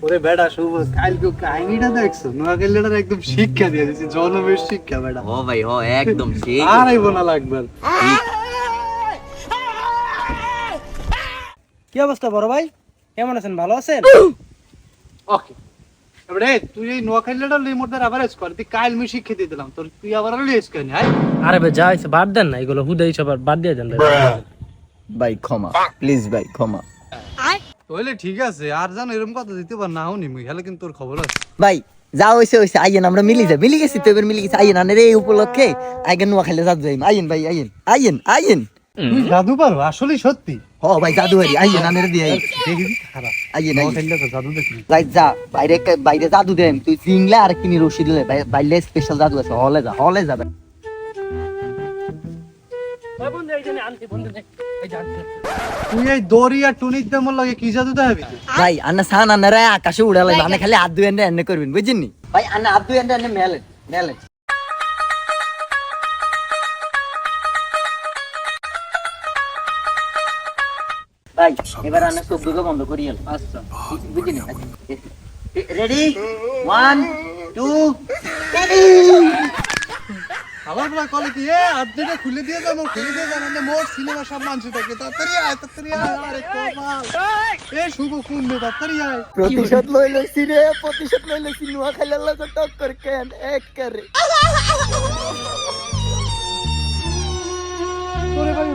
ওরে বেটা শুভ, কালকে কাহিনীটা দেখছো? নোয়াখালীটার একদম শিক্ষা দিয়ে দিয়েছে, জনমের শিক্ষা বেটা। ও ভাই ও একদম ঠিক। আর আইব না লাগবে। কি অবস্থা বড় ভাই, কেমন আছেন? ভালো আছেন? ওকে এবারে তুই এই নোয়াখালীটার লিমোটার আবার স্কোর তুই কাল আমি শিক্ষা দিয়ে দিলাম তোর, তুই আবার লিস কেন? আরে ভাই যা হইছে বাদ দেন না, এগুলো হুদাই সব বাদ দিয়ে দেন ভাই। ভাই ক্ষমা, প্লিজ ভাই ক্ষমা। তাহলে ঠিক আছে, আর জানো এরকম কথা দিতে পার না হনি মুই, হলে কিন্তু তোর খবর আছে। ভাই যা হইছে হইছে, আইয়েন আমরা মিলি গেছি তো, এবার মিলি গেছি। আইয়েন আনের এই উপলক্ষে আইগেন নোয়াখালী যাত যাইম। আইয়েন ভাই আইয়েন আইয়েন আইয়েন। তুই জাদু পারো আসলে সত্যি? হ ভাই জাদু হারি, আইয়েন আনের দিয়ে আইয়েন। দেখবি খারাপ আইয়েন আইয়েন নোয়াখালীটা তো জাদু দেখবি। ভাই যা বাইরে বাইরে জাদু দেন তুই, জিংলা আর কিনি রশি দিলে বাইরে স্পেশাল জাদু আছে, হলে যা ভাই। ওই বন্ধু এই জন্য আনছি, বন্ধু নে এই জানতে। তুই এই দড়ি আর টুনির দেমর লাগে কি জাদু দেখাবি তুই? ভাই আন্না সান আন্নারা আকাশে উড়ালাই, মানে খালি হাত দুই এনে করবেন বুঝছেন নি ভাই? আন্না হাত দুই এনে মেলেন মেলেন। ভাই এবার আন্না চোখ দুটো বন্ধ করিয়েন। আচ্ছা বুঝিনি? Ready 1 2 ready. আবার বলা কলে কি এ হাত দুটো খুলে দিয়ে যাবো, খুলে দিয়ে যাবো না মোর সিনেমা সব মানছি থাকে। তাড়াতাড়ি আয় আরে কমাল। এ শুভ কোন রে, তাড়াতাড়ি আয়। প্রতিশোধ লইছি রে, প্রতিশোধ লইছি। নোয়াখালীর লগে টক্কর কেন এক করে। তোরে ভাই